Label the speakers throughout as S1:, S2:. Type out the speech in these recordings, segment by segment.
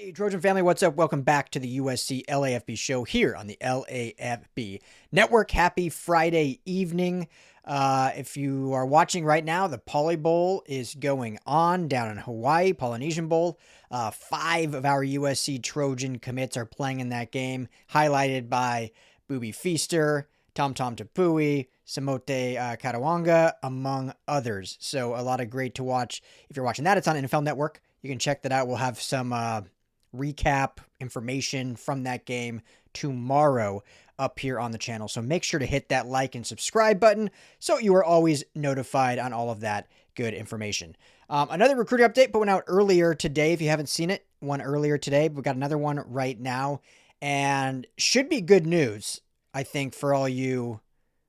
S1: Hey, Trojan family, what's up? Welcome back to the USC LAFB show here on the LAFB Network. Happy Friday evening. If you are watching right now, the Poly Bowl is going on down in Hawaii, Polynesian Bowl. 5 of our USC Trojan commits are playing in that game, highlighted by Booby Feaster, Tom Tom Tapui, Samote Katawanga, among others. So a lot of great to watch. If you're watching that, it's on NFL Network. You can check that out. We'll have some recap information from that game tomorrow up here on the channel. So make sure to hit that like and subscribe button so you are always notified on all of that good information. Another recruiting update, but went out earlier today. If you haven't seen it, one earlier today. We've got another one right now and should be good news, I think, for all you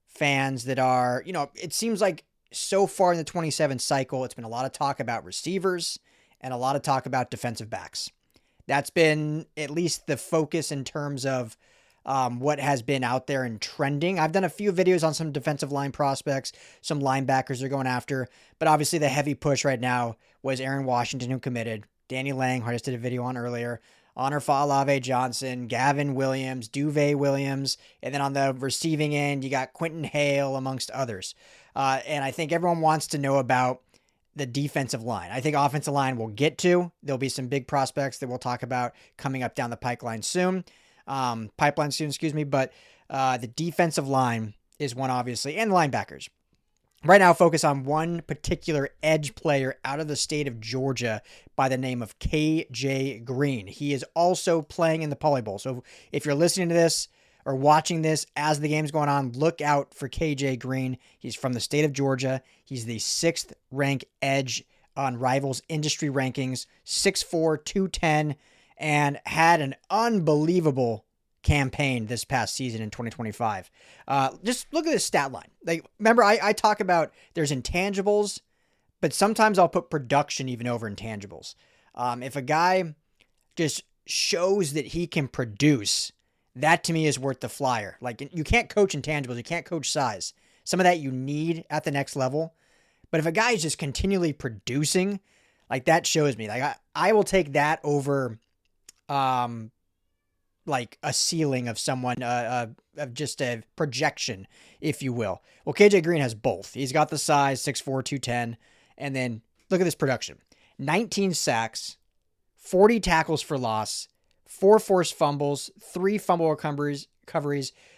S1: fans that are, it seems like so far in the 27 cycle, it's been a lot of talk about receivers and a lot of talk about defensive backs. That's been at least the focus in terms of what has been out there and trending. I've done a few videos on some defensive line prospects, some linebackers they're going after, but obviously the heavy push right now was Aaron Washington, who committed, Danny Lang, who I just did a video on earlier, Honor Faalave Johnson, Gavin Williams, Duve Williams, and then on the receiving end, you got Quentin Hale, amongst others. And I think everyone wants to know about the defensive line. I think offensive line we'll get to. There'll be some big prospects that we'll talk about coming up down the pipeline soon. But the defensive line is one, obviously, and linebackers. Right now, focus on one particular edge player out of the state of Georgia by the name of KJ Green. He is also playing in the Poly Bowl. So if you're listening to this or watching this as the game's going on, look out for KJ Green. He's from the state of Georgia. He's the 6th ranked edge on Rivals industry rankings, 6'4", 210, and had an unbelievable campaign this past season in 2025. Just look at this stat line. Like, remember, I talk about there's intangibles, but sometimes I'll put production even over intangibles. If a guy just shows that he can produce, that to me is worth the flyer. Like, you can't coach intangibles. You can't coach size. Some of that you need at the next level. But if a guy is just continually producing, like, that shows me. Like, I will take that over, like a ceiling of someone, of just a projection, if you will. Well, KJ Green has both. He's got the size, 6'4", 210. And then look at this production. 19 sacks, 40 tackles for loss, 4 forced fumbles, 3 fumble recoveries,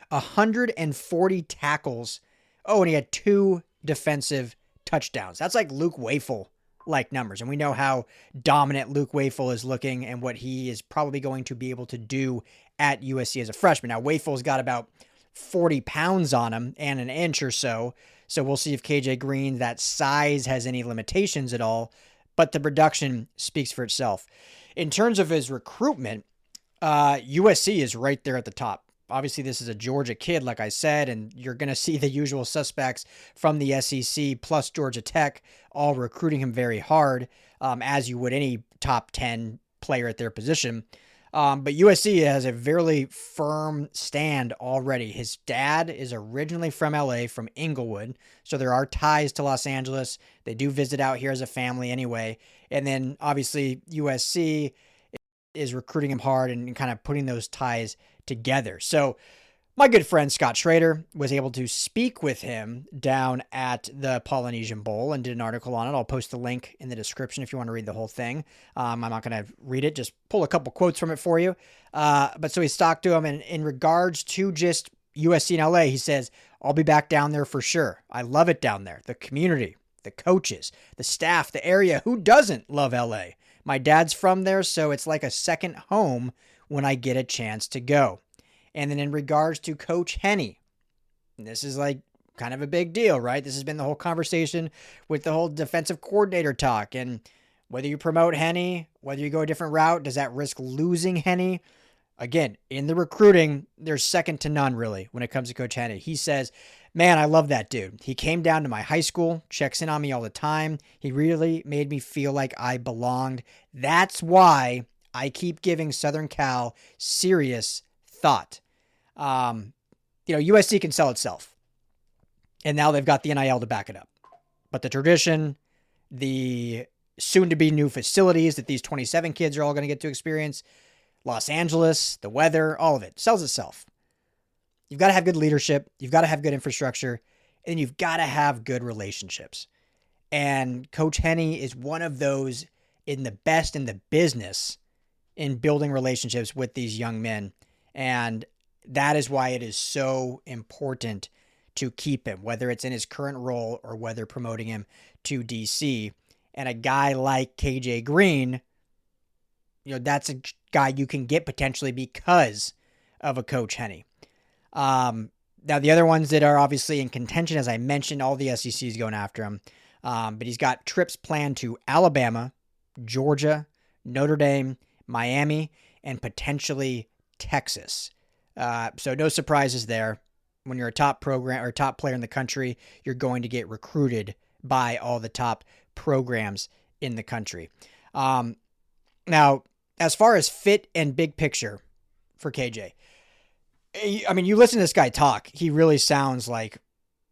S1: 140 tackles. Oh, and he had 2 defensive touchdowns. That's like Luke Wafel-like numbers. And we know how dominant Luke Wafel is looking and what he is probably going to be able to do at USC as a freshman. Now, Wafel's got about 40 pounds on him and an inch or so. So we'll see if KJ Green, that size, has any limitations at all. But the production speaks for itself. In terms of his recruitment, USC is right there at the top. Obviously, this is a Georgia kid, like I said, and you're going to see the usual suspects from the SEC plus Georgia Tech all recruiting him very hard, as you would any top 10 player at their position. But USC has a very firm stand already. His dad is originally from LA, from Inglewood, so there are ties to Los Angeles. They do visit out here as a family anyway. And then, obviously, USC is recruiting him hard and kind of putting those ties together. So my good friend Scott Schrader was able to speak with him down at the Polynesian Bowl and did an article on it. I'll post the link in the description if you want to read the whole thing. I'm not going to read it, just pull a couple quotes from it for you. But so he talked to him, and in regards to just USC and LA, he says, I'll be back down there for sure. I love it down there. The community, the coaches, the staff, the area. Who doesn't love LA? My dad's from there, so it's like a second home when I get a chance to go. And then in regards to Coach Henne, this is like kind of a big deal, right? This has been the whole conversation with the whole defensive coordinator talk. And whether you promote Henne, whether you go a different route, does that risk losing Henne? Again, in the recruiting, there's second to none, really, when it comes to Coach Henne. He says, man, I love that dude. He came down to my high school, checks in on me all the time. He really made me feel like I belonged. That's why I keep giving Southern Cal serious thought. USC can sell itself. And now they've got the NIL to back it up. But the tradition, the soon to be new facilities that these 27 kids are all going to get to experience. Los Angeles, the weather, all of it sells itself. You've got to have good leadership. You've got to have good infrastructure, and you've got to have good relationships. And Coach Henne is one of those in the best in the business in building relationships with these young men. And that is why it is so important to keep him, whether it's in his current role or whether promoting him to DC. And a guy like KJ Green, that's a guy you can get potentially because of a Coach Henne. Now, the other ones that are obviously in contention, as I mentioned, all the SEC is going after him. But he's got trips planned to Alabama, Georgia, Notre Dame, Miami, and potentially Texas. So no surprises there. When you're a top program or top player in the country, you're going to get recruited by all the top programs in the country. Now, as far as fit and big picture for KJ, I mean, you listen to this guy talk, he really sounds like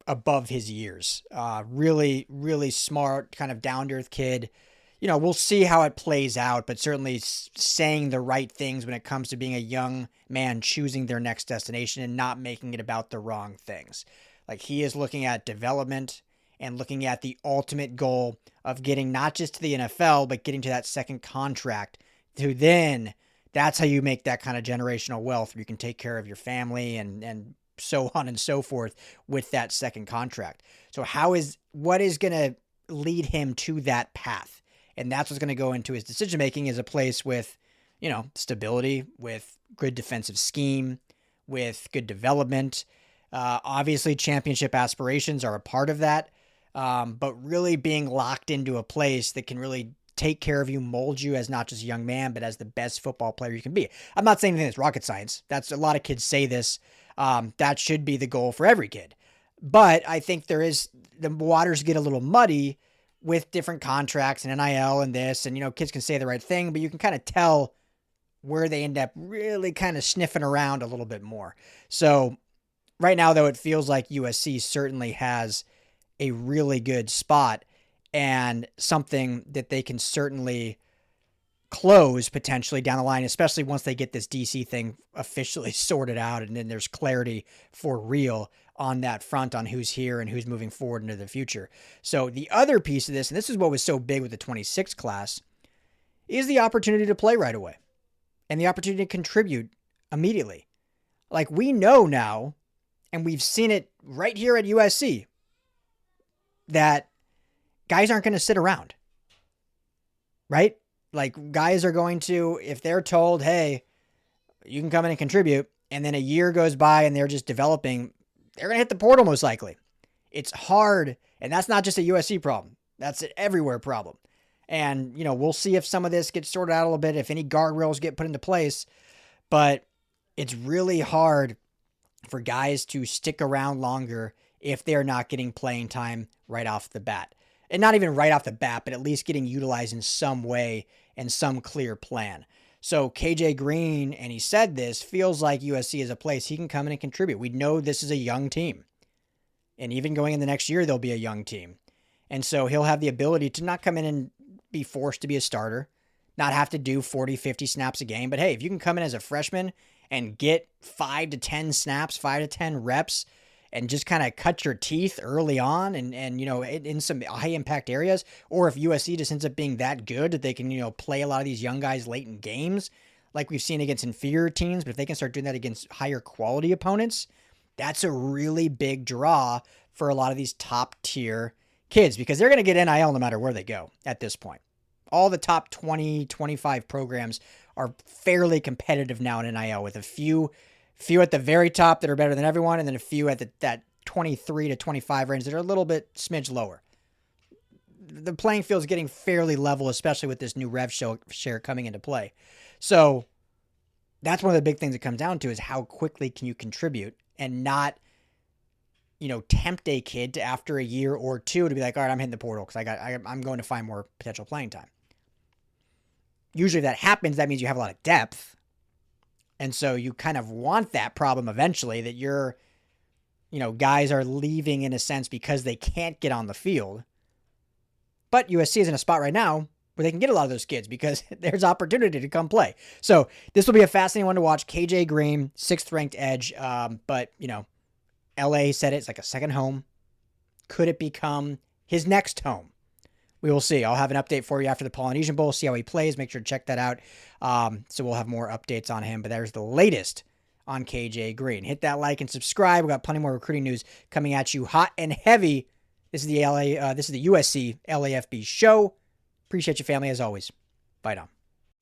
S1: above his years. Really, really smart, kind of down-to-earth kid. We'll see how it plays out, but certainly saying the right things when it comes to being a young man choosing their next destination and not making it about the wrong things. Like, he is looking at development and looking at the ultimate goal of getting not just to the NFL, but getting to that second contract to then that's how you make that kind of generational wealth where you can take care of your family and so on and so forth with that second contract. So what is going to lead him to that path? And that's what's going to go into his decision-making, is a place with, stability, with good defensive scheme, with good development. Obviously championship aspirations are a part of that. But really being locked into a place that can really take care of you, mold you as not just a young man, but as the best football player you can be. I'm not saying anything that's rocket science. That's a lot of kids say this. That should be the goal for every kid. But I think the waters get a little muddy with different contracts and NIL and this, and, kids can say the right thing, but you can kind of tell where they end up really kind of sniffing around a little bit more. So right now, though, it feels like USC certainly has a really good spot and something that they can certainly close potentially down the line, especially once they get this DC thing officially sorted out and then there's clarity for real on that front on who's here and who's moving forward into the future. So the other piece of this, and this is what was so big with the 26 class, is the opportunity to play right away and the opportunity to contribute immediately. Like, we know now, and we've seen it right here at USC, that guys aren't going to sit around, right? Like, guys are going to, if they're told, hey, you can come in and contribute, and then a year goes by and they're just developing, they're going to hit the portal most likely. It's hard, and that's not just a USC problem. That's an everywhere problem. And, we'll see if some of this gets sorted out a little bit, if any guardrails get put into place, but it's really hard for guys to stick around longer if they're not getting playing time right off the bat. And not even right off the bat, but at least getting utilized in some way and some clear plan. So KJ Green, and he said this, feels like USC is a place he can come in and contribute. We know this is a young team. And even going in the next year, they'll be a young team. And so he'll have the ability to not come in and be forced to be a starter, not have to do 40, 50 snaps a game. But hey, if you can come in as a freshman and get 5 to 10 snaps, 5 to 10 reps, and just kind of cut your teeth early on and in some high impact areas, or if USC just ends up being that good that they can, play a lot of these young guys late in games, like we've seen against inferior teams, but if they can start doing that against higher quality opponents, that's a really big draw for a lot of these top tier kids, because they're going to get NIL no matter where they go at this point. All the top 20, 25 programs are fairly competitive now in NIL, with a few at the very top that are better than everyone, and then a few at that 23 to 25 range that are a little bit smidge lower. The playing field is getting fairly level, especially with this new rev share coming into play. So that's one of the big things it comes down to, is how quickly can you contribute and not, tempt a kid to, after a year or two, to be like, all right, I'm hitting the portal because I'm going to find more potential playing time. Usually if that happens, that means you have a lot of depth. And so you kind of want that problem eventually, that guys are leaving in a sense because they can't get on the field. But USC is in a spot right now where they can get a lot of those kids because there's opportunity to come play. So this will be a fascinating one to watch. KJ Green, 6th ranked edge. But, LA said it's like a second home. Could it become his next home? We will see. I'll have an update for you after the Polynesian Bowl, see how he plays. Make sure to check that out. So we'll have more updates on him. But there's the latest on KJ Green. Hit that like and subscribe. We've got plenty more recruiting news coming at you hot and heavy. This is the USC LAFB show. Appreciate you, family, as always. Bye now.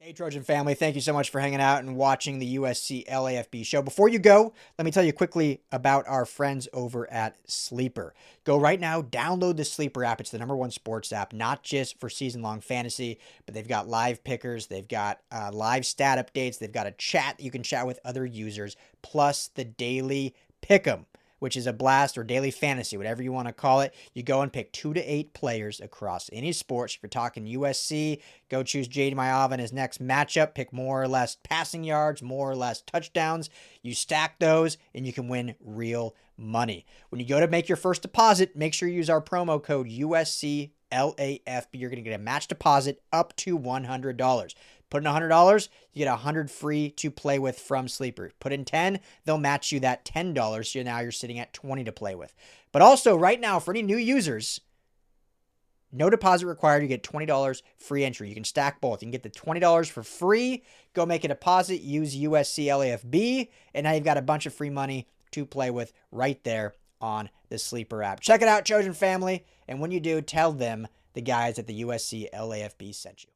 S1: Hey, Trojan family. Thank you so much for hanging out and watching the USC LAFB show. Before you go, let me tell you quickly about our friends over at Sleeper. Go right now, download the Sleeper app. It's the #1 sports app, not just for season-long fantasy, but they've got live pickers. They've got live stat updates. They've got a chat that you can chat with other users, plus the daily pick'em, which is a blast, or daily fantasy, whatever you want to call it. You go and pick 2 to 8 players across any sports. If you're talking USC, go choose Jade Mayav in his next matchup. Pick more or less passing yards, more or less touchdowns. You stack those, and you can win real money. When you go to make your first deposit, make sure you use our promo code USCLAFB. You're going to get a match deposit up to $100. Put in $100, you get $100 free to play with from Sleeper. Put in $10, they'll match you that $10. So now you're sitting at $20 to play with. But also right now, for any new users, no deposit required. You get $20 free entry. You can stack both. You can get the $20 for free. Go make a deposit. Use USC LAFB. And now you've got a bunch of free money to play with right there on the Sleeper app. Check it out, Trojan family. And when you do, tell them the guys at the USC LAFB sent you.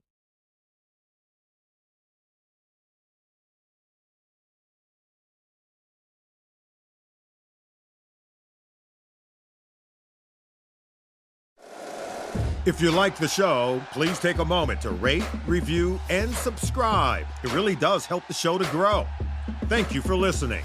S2: If you like the show, please take a moment to rate, review, and subscribe. It really does help the show to grow. Thank you for listening.